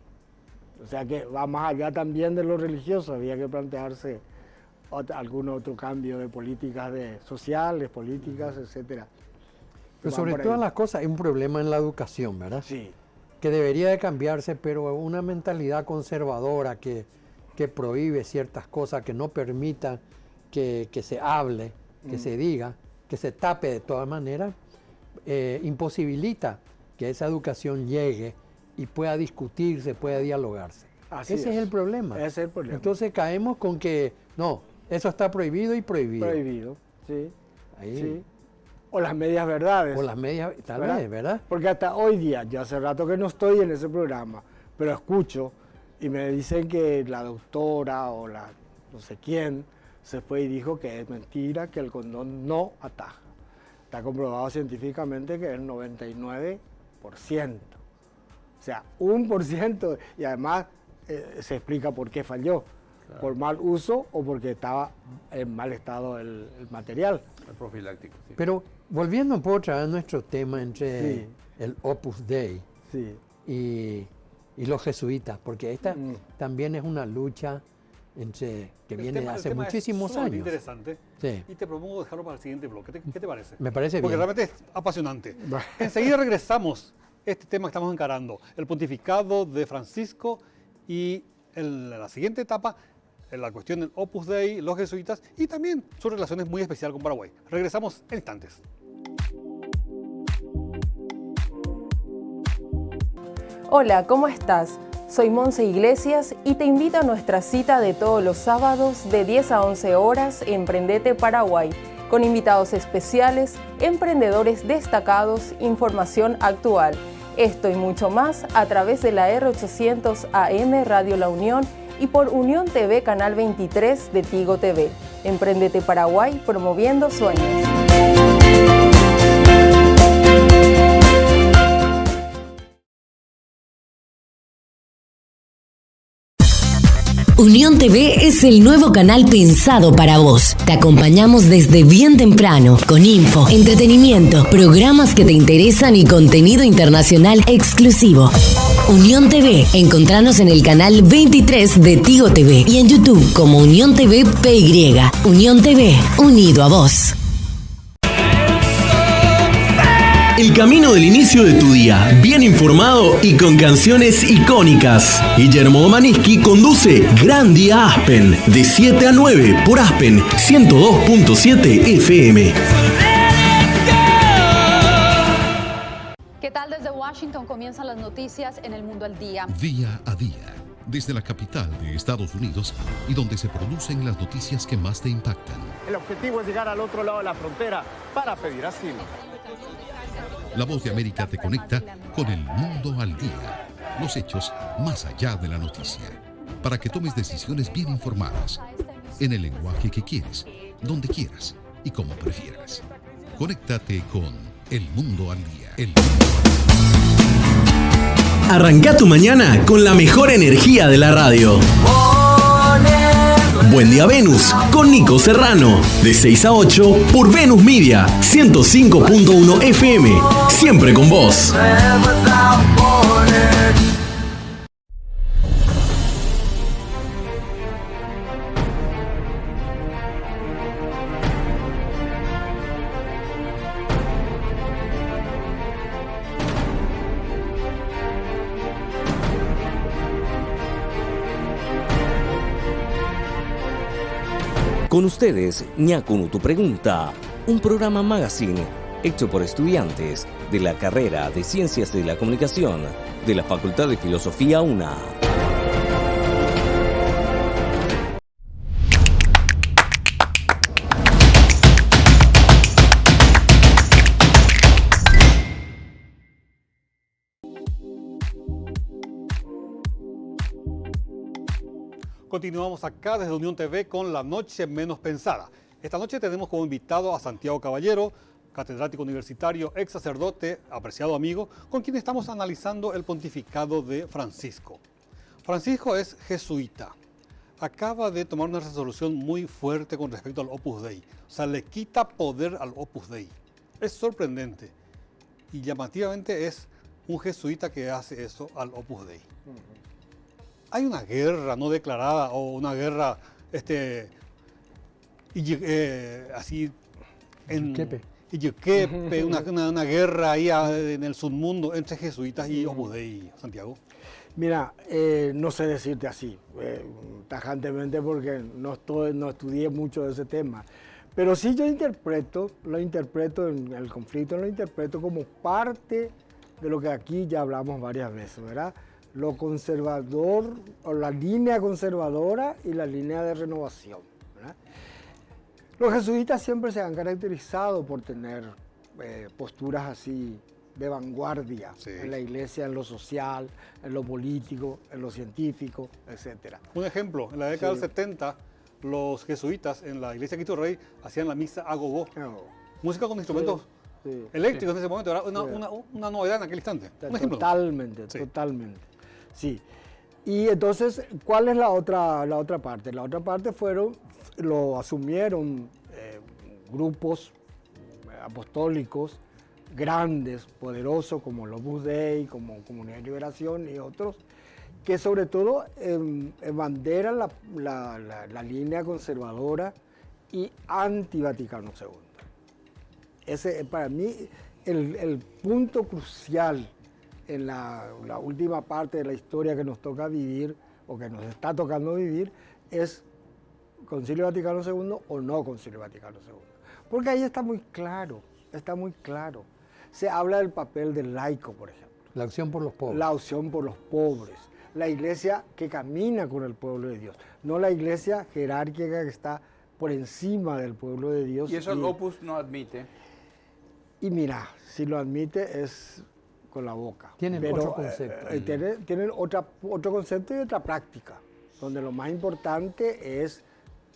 O sea que va más allá también de lo religioso, había que plantearse algún otro cambio de políticas sociales, políticas, etcétera. Pero sobre todas las cosas hay un problema en la educación, ¿verdad? Sí. Que debería de cambiarse, pero una mentalidad conservadora que prohíbe ciertas cosas, que no permita que se hable, que se diga, que se tape de todas maneras, imposibilita que esa educación llegue y pueda discutirse, pueda dialogarse. Ese es el problema. Ese es el problema. Entonces caemos con que, no, eso está prohibido y prohibido. Prohibido, sí. Ahí. Sí. O las medias verdades. O las medias, tal vez, ¿verdad? Porque hasta hoy día, yo hace rato que no estoy en ese programa, pero escucho y me dicen que la doctora o la no sé quién se fue y dijo que es mentira, que el condón no ataja. Está comprobado científicamente que es el 99%. O sea, 1%, y además se explica por qué falló. Claro. Por mal uso o porque estaba en mal estado el material. El profiláctico, sí. Pero volviendo un poco otra vez a nuestro tema entre el Opus Dei y los jesuitas, porque esta también es una lucha que viene de hace muchísimos años. Interesante. Sí. Y te propongo dejarlo para el siguiente bloque. ¿Qué te parece? Me parece porque bien. Porque realmente es apasionante. Enseguida regresamos a este tema que estamos encarando, el pontificado de Francisco y en la siguiente etapa, en la cuestión del Opus Dei, los jesuitas y también su relación es muy especial con Paraguay. Regresamos en instantes. Hola, ¿cómo estás? Soy Monse Iglesias y te invito a nuestra cita de todos los sábados de 10 a 11 horas en Prendete Paraguay, con invitados especiales, emprendedores destacados, información actual. Esto y mucho más a través de la R800 AM Radio La Unión y por Unión TV Canal 23 de Tigo TV. Emprendete Paraguay, promoviendo sueños. Unión TV es el nuevo canal pensado para vos. Te acompañamos desde bien temprano, con info, entretenimiento, programas que te interesan y contenido internacional exclusivo. Unión TV, encontranos en el canal 23 de Tigo TV y en YouTube como Unión TV PY. Unión TV, unido a vos. El camino del inicio de tu día, bien informado y con canciones icónicas. Guillermo Maniski conduce Gran Día Aspen, de 7 a 9 por Aspen 102.7 FM. ¿Qué tal? Desde Washington comienzan las noticias en El Mundo al Día. Día a día, desde la capital de Estados Unidos y donde se producen las noticias que más te impactan. El objetivo es llegar al otro lado de la frontera para pedir asilo. La Voz de América te conecta con El Mundo al Día. Los hechos más allá de la noticia. Para que tomes decisiones bien informadas. En el lenguaje que quieres, donde quieras y como prefieras. Conéctate con El Mundo al Día. Arranca tu mañana con la mejor energía de la radio. Buen Día Venus, con Nico Serrano, de 6 a 8 por Venus Media, 105.1 FM, siempre con vos. Con ustedes, Ñacunu Tu Pregunta, un programa magazine hecho por estudiantes de la carrera de Ciencias de la Comunicación de la Facultad de Filosofía UNA. Continuamos acá desde Unión TV con La Noche Menos Pensada. Esta noche tenemos como invitado a Santiago Caballero, catedrático universitario, ex sacerdote, apreciado amigo, con quien estamos analizando el pontificado de Francisco. Francisco es jesuita. Acaba de tomar una resolución muy fuerte con respecto al Opus Dei. O sea, le quita poder al Opus Dei. Es sorprendente. Y llamativamente es un jesuita que hace eso al Opus Dei. Hay una guerra no declarada o una guerra así en Iyequepe, una guerra ahí en el submundo entre jesuitas y Opus Dei, Santiago. Mira, no sé decirte así, tajantemente, porque no estudié mucho de ese tema. Pero sí yo lo interpreto en el conflicto, lo interpreto como parte de lo que aquí ya hablamos varias veces, ¿verdad? Lo conservador, o la línea conservadora y la línea de renovación, ¿verdad? Los jesuitas siempre se han caracterizado por tener posturas así de vanguardia, sí, en la iglesia, en lo social, en lo político, en lo científico, etc. Un ejemplo, en la década del 70, los jesuitas en la iglesia de Cristo Rey hacían la misa a gogó. Música con instrumentos eléctricos en ese momento, era una novedad en aquel instante. Un ejemplo. Totalmente, totalmente. Sí. Y entonces, ¿cuál es la otra parte? La otra parte lo asumieron grupos apostólicos grandes, poderosos, como el Opus Dei, como Comunidad de Liberación y otros, que sobre todo banderan la línea conservadora y anti-Vaticano II. Ese es para mí el punto crucial en la última parte de la historia que nos toca vivir, o que nos está tocando vivir, es Concilio Vaticano II o no Concilio Vaticano II. Porque ahí está muy claro, Se habla del papel del laico, por ejemplo. La opción por los pobres. La opción por los pobres. La iglesia que camina con el pueblo de Dios. No la iglesia jerárquica que está por encima del pueblo de Dios. Y eso el Opus no admite. Y mira, si lo admite es con la boca. Tienen otro concepto. Tienen otro concepto y otra práctica, donde lo más importante es,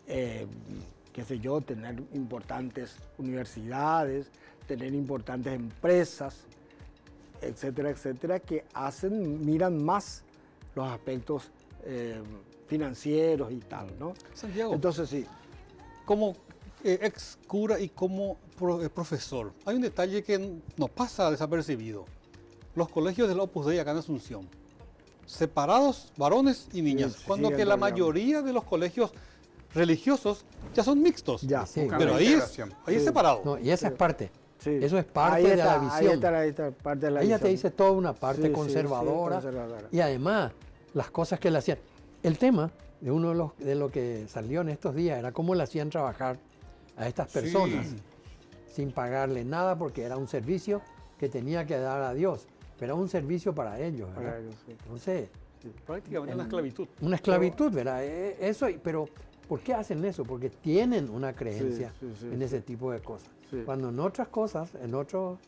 qué sé yo, tener importantes universidades, tener importantes empresas, etcétera, etcétera, que miran más los aspectos financieros y tal, ¿no? Santiago, entonces sí. Como ex cura y como profesor, hay un detalle que nos pasa desapercibido. Los colegios del Opus Dei acá en Asunción, separados varones y niñas, Sí, cuando sí, que la mayoría de los colegios religiosos ya son mixtos. Ya, Sí. Pero ahí es separado. No, y esa es parte. Sí. Eso es parte Ahí de está, la visión. Ahí está parte de la Ella visión. te dice toda una parte Sí, sí, conservadora, sí, conservadora. y además las cosas que le hacían. El tema de uno de lo que salió en estos días era cómo le hacían trabajar a estas personas sin pagarle nada porque era un servicio que tenía que dar a Dios, pero era un servicio para ellos, ¿verdad? Para ellos, sí. Entonces, Prácticamente una esclavitud. una esclavitud, ¿verdad? Eso, pero ¿por qué hacen eso? Porque tienen una creencia en ese tipo de cosas. Sí. Cuando en otras cosas, en otros,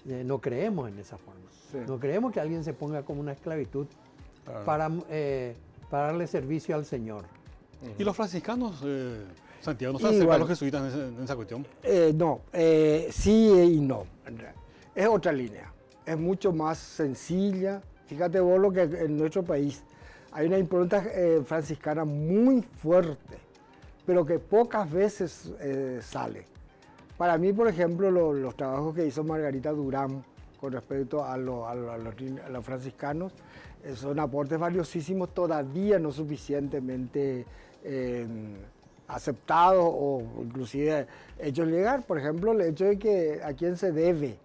no creemos en esa forma. Sí. No creemos que alguien se ponga como una esclavitud para darle servicio al Señor. ¿Y los franciscanos, Santiago, no están cerca de los jesuitas en esa cuestión? No, sí y no. Es otra línea. Es mucho más sencilla. Fíjate vos lo que en nuestro país hay una impronta franciscana muy fuerte, pero que pocas veces sale. Para mí, por ejemplo, los trabajos que hizo Margarita Durán con respecto a los franciscanos son aportes valiosísimos, todavía no suficientemente aceptados o inclusive hechos llegar. Por ejemplo, el hecho de que a quién se debe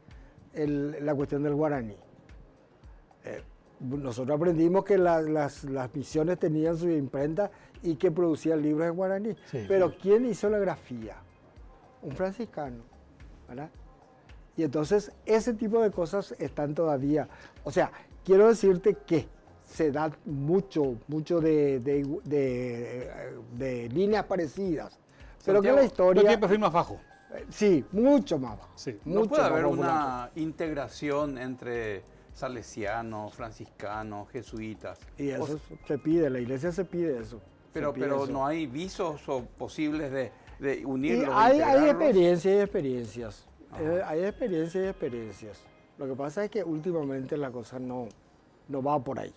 la cuestión del guaraní. Nosotros aprendimos que las misiones tenían su imprenta y que producían libros en guaraní. Sí. Pero ¿quién hizo la grafía? Un franciscano, ¿verdad? Y entonces ese tipo de cosas están todavía. O sea, quiero decirte que se da mucho de líneas parecidas. Pero que la historia... No tiene perfil más bajo. Sí, mucho más bajo. Sí. ¿No puede haber bajo una integración entre salesianos, franciscanos, jesuitas? Y eso se pide, la iglesia se pide eso. Pero no hay visos o posibles de unirlos. Hay experiencias y experiencias. Hay experiencias y experiencias. Lo que pasa es que últimamente la cosa no va por ahí.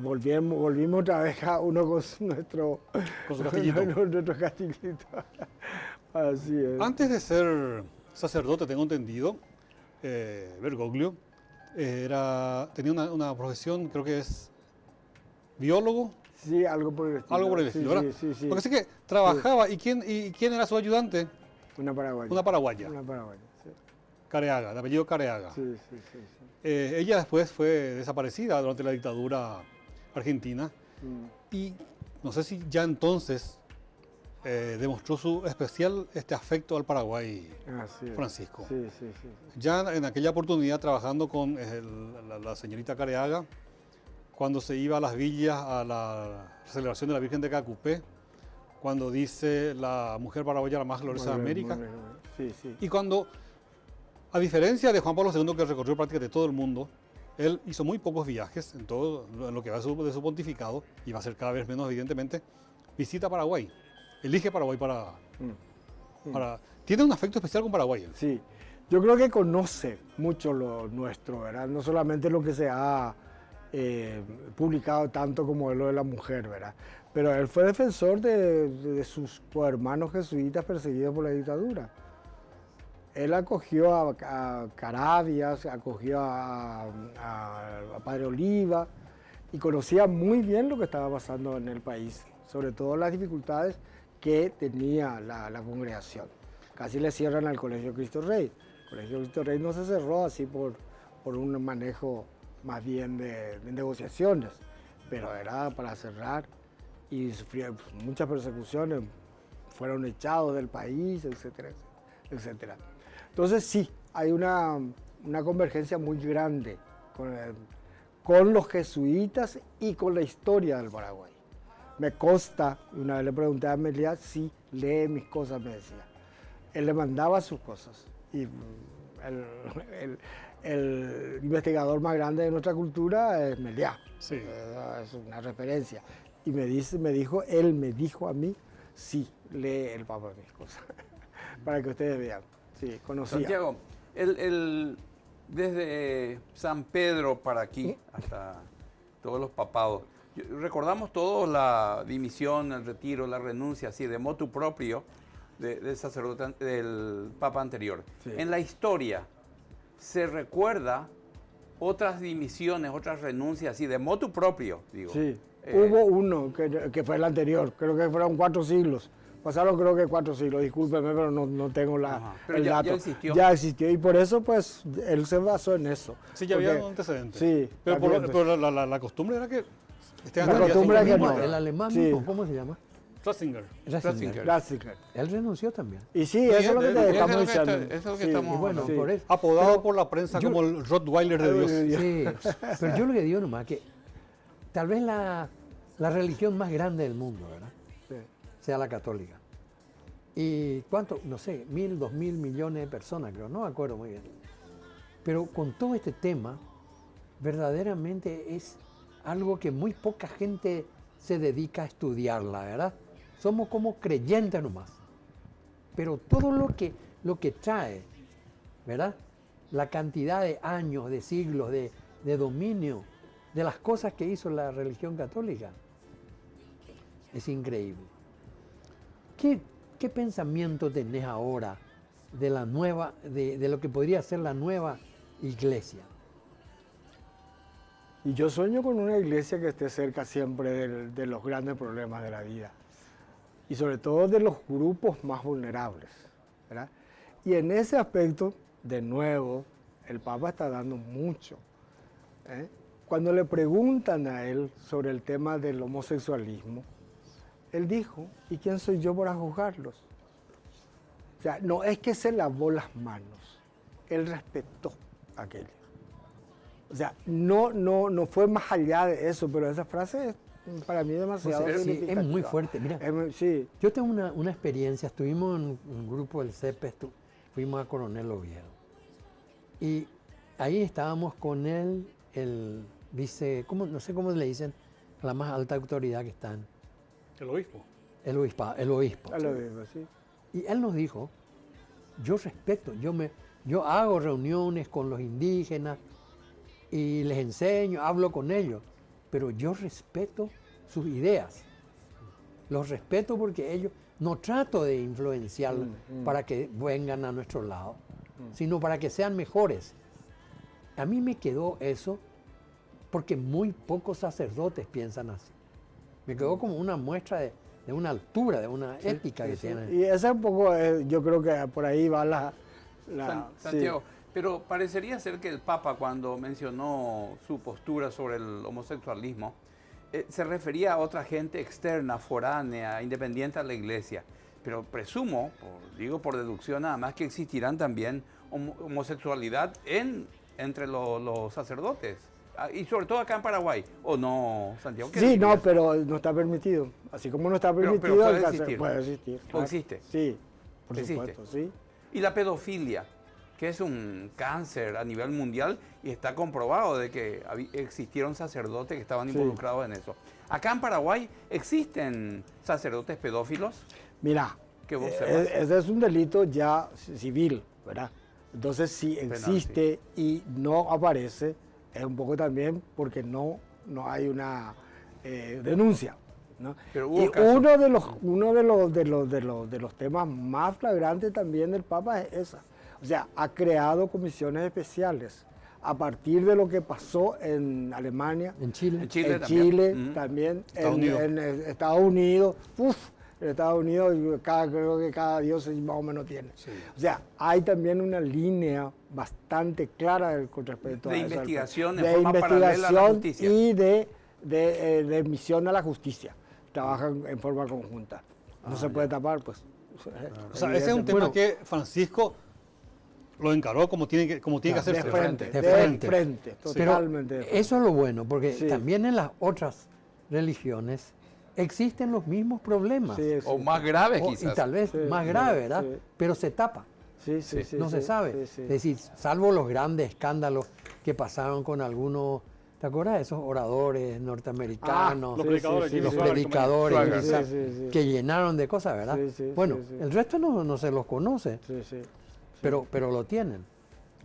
Volvimos otra vez a uno con nuestro castillito. Nuestro castillito. Así es. Antes de ser sacerdote, tengo entendido, Bergoglio tenía una profesión, creo que es biólogo. Sí, algo por el estilo. Algo por el estilo, ¿verdad? Sí. Porque sé que trabajaba, ¿y quién era su ayudante? Una paraguaya. Una paraguaya. Una paraguaya, sí. Careaga, de apellido Careaga. Sí. Ella después fue desaparecida durante la dictadura argentina y no sé si ya entonces demostró su especial afecto al Paraguay, Francisco. Sí. Ya en aquella oportunidad trabajando con la señorita Careaga, cuando se iba a las villas a la celebración de la Virgen de Cacupé, cuando dice la mujer paraguaya la más gloriosa de América, Sí. y cuando, a diferencia de Juan Pablo II, que recorrió prácticamente todo el mundo, él hizo muy pocos viajes en lo que va de su pontificado, y va a ser cada vez menos, evidentemente, visita Paraguay, elige Paraguay para tiene un afecto especial con Paraguay. Sí, yo creo que conoce mucho lo nuestro, ¿verdad? No solamente lo que se ha publicado tanto como lo de la mujer, ¿verdad? Pero él fue defensor de sus hermanos jesuitas perseguidos por la dictadura. Él acogió a Carabias, acogió a Padre Oliva y conocía muy bien lo que estaba pasando en el país, sobre todo las dificultades que tenía la congregación. Casi le cierran al Colegio Cristo Rey. El Colegio Cristo Rey no se cerró así por un manejo más bien de negociaciones, pero era para cerrar y sufrieron muchas persecuciones, fueron echados del país, etcétera, etcétera. Entonces sí, hay una convergencia muy grande con los jesuitas y con la historia del Paraguay. me consta, una vez le pregunté a Meliá, sí, lee mis cosas, me decía. Él le mandaba sus cosas. Y el investigador más grande de nuestra cultura es Meliá. Sí. Es una referencia. Y él me dijo a mí, sí, lee el Papa mis cosas. Para que ustedes vean. Sí, conocía. Santiago, desde San Pedro para aquí, hasta todos los papados, recordamos todos la dimisión, el retiro, la renuncia, así de motu propio del sacerdote, del Papa anterior. Sí. En la historia se recuerda otras dimisiones, otras renuncias, así de motu propio, digo. Sí, hubo uno que fue el anterior, creo que fueron 4 siglos. Pasaron creo que 4 siglos, discúlpeme, pero no tengo el dato. Ya existió. Ya existió y por eso pues él se basó en eso. Sí, ya había un antecedente. Sí. Pero la costumbre era que... La costumbre era que no. El alemán, sí. ¿Cómo se llama? Ratzinger. Él renunció también. Y sí, eso es lo que te estamos diciendo. Eso es lo que estamos bueno, por eso. Apodado por la prensa como el Rottweiler de Dios. Sí, pero yo lo que digo nomás que tal vez la religión más grande del mundo, ¿verdad? Sí. Sea la católica. ¿Y cuánto? No sé, 1.000, 2.000 millones de personas, creo, no me acuerdo muy bien. Pero con todo este tema, verdaderamente es algo que muy poca gente se dedica a estudiarla, ¿verdad? Somos como creyentes nomás. Pero todo lo que trae, ¿verdad? La cantidad de años, de siglos, de dominio, de las cosas que hizo la religión católica, es increíble. ¿Qué pensamiento tenés ahora de la nueva, de lo que podría ser la nueva iglesia? Y yo sueño con una iglesia que esté cerca siempre de los grandes problemas de la vida. Y sobre todo de los grupos más vulnerables, ¿verdad? Y en ese aspecto, de nuevo, el Papa está dando mucho. Cuando le preguntan a él sobre el tema del homosexualismo, él dijo, ¿y quién soy yo para juzgarlos? O sea, no es que se lavó las manos, él respetó aquello. O sea, no fue más allá de eso, pero esa frase es para mí demasiado significativa. Es muy fuerte. Mira, sí. Yo tengo una experiencia, estuvimos en un grupo del CEPES, fuimos a Coronel Oviedo. Y ahí estábamos con él, el vice, no sé cómo le dicen, la más alta autoridad que están. El obispo. El obispo. El obispo, sí. Y él nos dijo, yo respeto, yo hago reuniones con los indígenas y les enseño, hablo con ellos, pero yo respeto sus ideas. Los respeto porque ellos, no trato de influenciarlos para que vengan a nuestro lado, sino para que sean mejores. A mí me quedó eso porque muy pocos sacerdotes piensan así. Me quedó como una muestra de una altura, de una ética que tienen. Y ese es un poco, yo creo que por ahí va Santiago, pero parecería ser que el Papa, cuando mencionó su postura sobre el homosexualismo, se refería a otra gente externa, foránea, independiente a la Iglesia. Pero presumo, digo por deducción nada más, que existirán también homosexualidad entre los sacerdotes. Y sobre todo acá en Paraguay, ¿o no, Santiago? Sí, no, pero no está permitido. Así como no está permitido, pero puede existir. Puede existir. ¿O existe? Sí, por supuesto, sí. Y la pedofilia, que es un cáncer a nivel mundial y está comprobado de que existieron sacerdotes que estaban involucrados en eso. Acá en Paraguay, ¿existen sacerdotes pedófilos? Mira, ese es un delito ya civil, ¿verdad? Entonces, si existe y no aparece, es un poco también porque no hay una denuncia, ¿no? Pero hubo y uno de los temas más flagrantes también del Papa es esa. O sea, ha creado comisiones especiales a partir de lo que pasó en Alemania, en Chile, también en Estados Unidos. En Estados Unidos creo que cada diócesis más o menos tiene. Sí. O sea, hay también una línea bastante clara con respecto a eso. De investigación en forma paralela a la justicia. Y de misión a la justicia. Trabajan en forma conjunta. No se puede tapar, pues. O sea, ese es un tema que Francisco lo encaró como tiene que hacerse. De frente, totalmente. Pero eso es lo bueno, porque también en las otras religiones existen los mismos problemas. O más graves quizás. Y tal vez más grave, ¿verdad? Sí. Pero se tapa. No se sabe. Es decir, salvo los grandes escándalos que pasaron con algunos, ¿te acuerdas de esos oradores norteamericanos? Los predicadores, los predicadores que llenaron de cosas, ¿verdad? Bueno, el resto no se los conoce, pero lo tienen.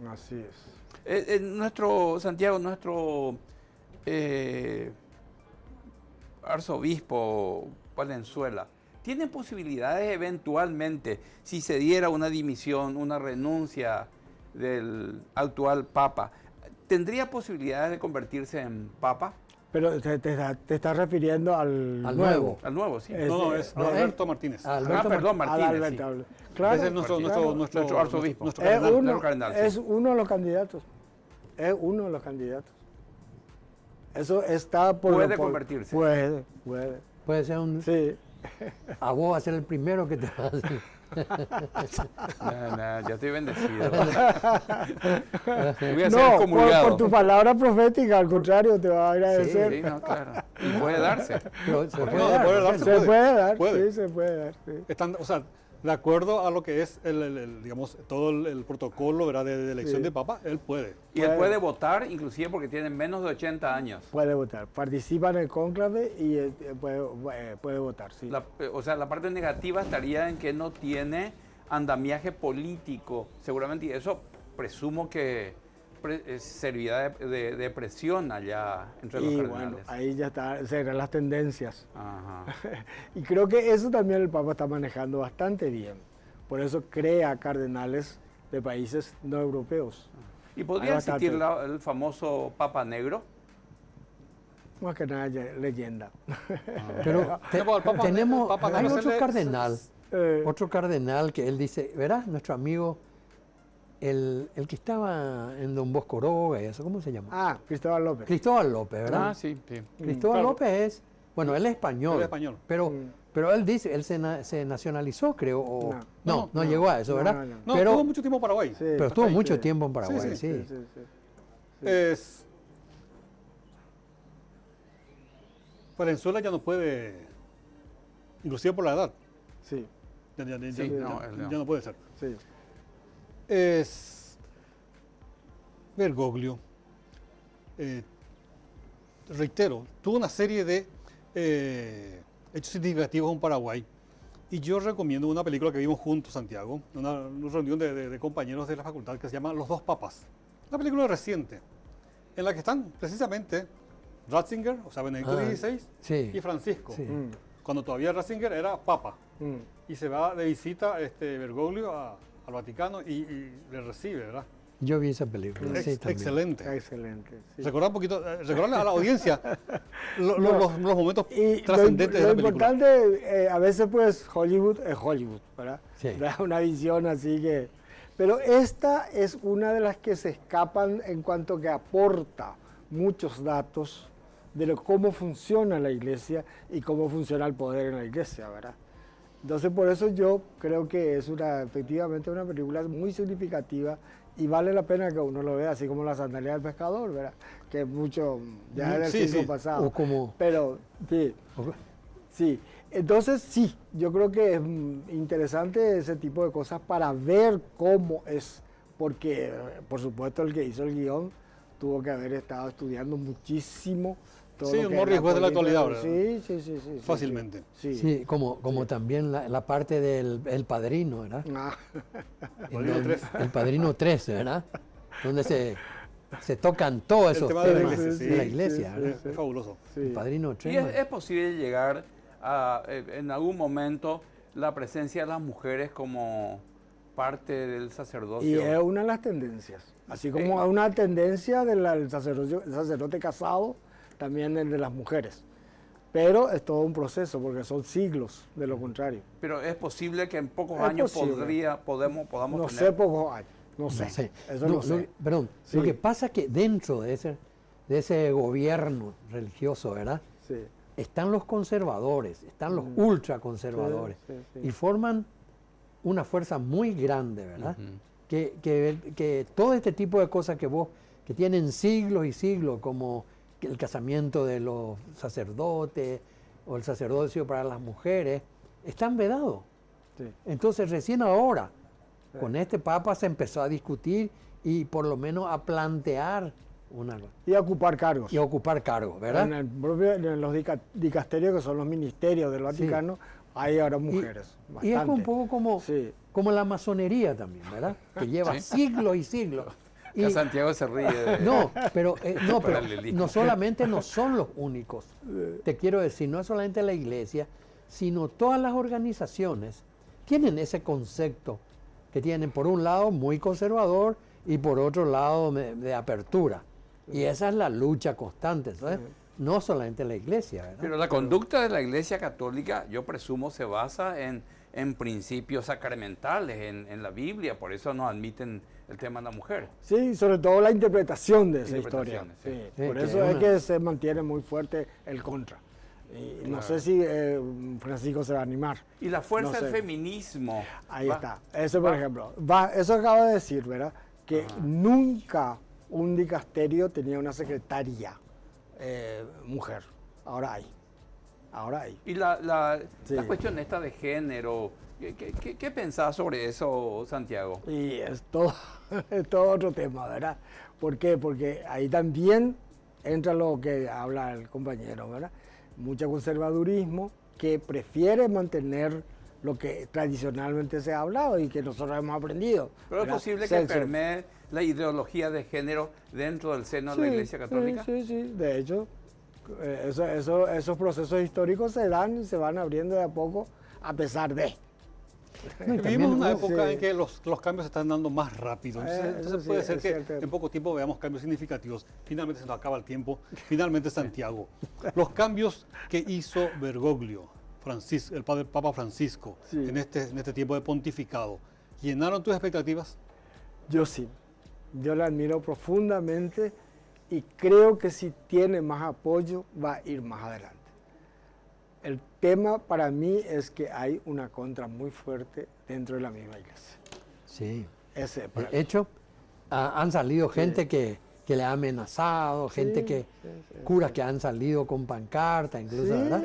Así es. Santiago, nuestro arzobispo Valenzuela, ¿tiene posibilidades eventualmente, si se diera una dimisión, una renuncia del actual Papa, tendría posibilidades de convertirse en Papa? Pero te estás refiriendo al nuevo. Al nuevo, sí. No, es Alberto Martínez. Perdón, Martínez. Claro, ese es nuestro arzobispo. Nuestro cardenal. Es uno de los candidatos. Es uno de los candidatos. Eso está por... ¿Puede convertirse? Puede. Puede ser un... Sí. A vos va a ser el primero que te va a decir. Ya estoy bendecido. Voy a ser No, comulgado. por tu palabra profética, al contrario, te va a agradecer. Sí, no, claro. Y puede darse. Pero se puede dar. Puede. Sí, se puede dar. Sí. Están, o sea, de acuerdo a lo que es digamos, todo el protocolo, ¿verdad?, de elección de Papa, él puede. Y él puede votar, inclusive porque tiene menos de 80 años. Puede votar. Participa en el cónclave y puede votar, sí. O sea, la parte negativa estaría en que no tiene andamiaje político, seguramente, y eso presumo que servirá de presión allá entre los cardenales. Bueno, ahí ya serán las tendencias. Ajá. Y creo que eso también el Papa está manejando bastante bien. Por eso crea cardenales de países no europeos. ¿Y podría existir el famoso Papa Negro? Más que nada leyenda. Pero hay otro cardenal que él dice, ¿verdad? Nuestro amigo, el que estaba en Don Bosco Oroga y eso, ¿cómo se llama? Cristóbal López. Cristóbal López, ¿verdad? Sí. Cristóbal López es, bueno, él es español. Él es español. Pero él dice, él se nacionalizó, creo, no llegó a eso, ¿verdad? No, pero estuvo mucho tiempo en Paraguay. Pero estuvo mucho tiempo en Paraguay, sí. Valenzuela ya no puede, inclusive por la edad. Sí. Ya no puede ser. Sí. Es Bergoglio, reitero, tuvo una serie de hechos significativos en Paraguay, y yo recomiendo una película que vimos juntos, Santiago, una reunión de compañeros de la facultad que se llama Los dos papas, una película reciente en la que están precisamente Ratzinger, o sea, Benedicto XVI, y Francisco, cuando todavía Ratzinger era papa, y se va de visita Bergoglio al Vaticano y le recibe, ¿verdad? Yo vi esa película. Excelente. Sí. Recordar un poquito, recordarle a la audiencia los momentos trascendentes de la película. Lo importante, a veces pues Hollywood es Hollywood, ¿verdad? Sí. Da una visión así que... Pero esta es una de las que se escapan en cuanto que aporta muchos datos de cómo funciona la iglesia y cómo funciona el poder en la iglesia, ¿verdad? Entonces, por eso yo creo que es efectivamente una película muy significativa y vale la pena que uno lo vea, así como La sandalia del pescador, ¿verdad? Que es mucho ya del siglo pasado. O como... Pero, sí. Entonces, sí, yo creo que es interesante ese tipo de cosas para ver cómo es, porque, por supuesto, el que hizo el guión tuvo que haber estado estudiando muchísimo. Un Morris West de la actualidad, ¿verdad? Sí. Fácilmente. Sí, como también la parte del Padrino, ¿verdad? El Padrino 3, ¿verdad? Donde se tocan todos esos temas de la iglesia. Es fabuloso. El Padrino 3. ¿Y es posible llegar a, en algún momento, la presencia de las mujeres como parte del sacerdocio? Y es una de las tendencias. Así como es una tendencia del sacerdote casado, también el de las mujeres. Pero es todo un proceso, porque son siglos de lo contrario. Pero es posible que en pocos años podamos no tener... sé, pocos años. No sé. Eso no sé. Perdón, lo que pasa es que dentro de ese gobierno religioso, ¿verdad? Sí. Están los conservadores, están los ultraconservadores, y forman una fuerza muy grande, ¿verdad? Que todo este tipo de cosas que tienen siglos y siglos, como el casamiento de los sacerdotes, o el sacerdocio para las mujeres están vedados. Sí. Entonces recién ahora, con este Papa se empezó a discutir y por lo menos a plantear una cosa. Y a ocupar cargos. Y ocupar cargos, ¿verdad? En los dicasterios, que son los ministerios del Vaticano, hay ahora mujeres. Y es un poco como la masonería también, ¿verdad? Que lleva siglos y siglos. Y Santiago se ríe. No, pero no solamente no son los únicos. Te quiero decir, no es solamente la iglesia, sino todas las organizaciones tienen ese concepto que tienen, por un lado, muy conservador y por otro lado, de apertura. Y esa es la lucha constante, ¿sabes? No solamente la iglesia, ¿verdad? Pero la conducta de la iglesia católica, yo presumo, se basa en principios sacramentales, en la Biblia, por eso no admiten el tema de la mujer. Sí, sobre todo la interpretación de esa historia. Sí. Por eso es que se mantiene muy fuerte el contra. Y no sé si Francisco se va a animar. Y la fuerza del feminismo. Ahí está. Eso, por ejemplo. Eso acaba de decir, ¿verdad? Que nunca un dicasterio tenía una secretaria mujer. Ahora hay. Y la cuestión esta de género, ¿qué pensás sobre eso, Santiago? Y es todo otro tema, ¿verdad? ¿Por qué? Porque ahí también entra lo que habla el compañero, ¿verdad? Mucho conservadurismo que prefiere mantener lo que tradicionalmente se ha hablado y que nosotros hemos aprendido. ¿Pero es posible que permee la ideología de género dentro del seno de la Iglesia Católica? Sí. De hecho, esos procesos históricos se dan y se van abriendo de a poco a pesar de. Vivimos una época en que los cambios se están dando más rápido. Entonces puede ser que en poco tiempo veamos cambios significativos. Finalmente se nos acaba el tiempo. Finalmente Santiago. Los cambios que hizo Bergoglio, el Papa Francisco, en este tiempo de pontificado, ¿llenaron tus expectativas? Yo sí. Yo la admiro profundamente y creo que si tiene más apoyo va a ir más adelante. El tema para mí es que hay una contra muy fuerte dentro de la misma iglesia. Sí. De hecho, han salido gente que le ha amenazado, curas que han salido con pancarta, incluso, ¿verdad?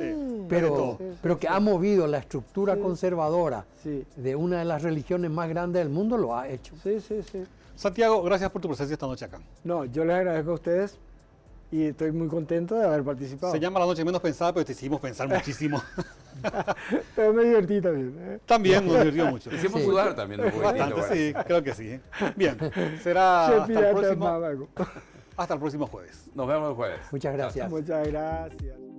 Pero que ha movido la estructura conservadora de una de las religiones más grandes del mundo, lo ha hecho. Sí. Santiago, gracias por tu presencia esta noche acá. No, yo les agradezco a ustedes. Y estoy muy contento de haber participado. Se llama La Noche Menos Pensada, pero te hicimos pensar muchísimo. Pero me divertí también. También nos divirtió mucho. Hicimos sudar también. Bastante, sí, creo que sí. Bien, será hasta el próximo jueves. Nos vemos el jueves. Muchas gracias. Muchas gracias.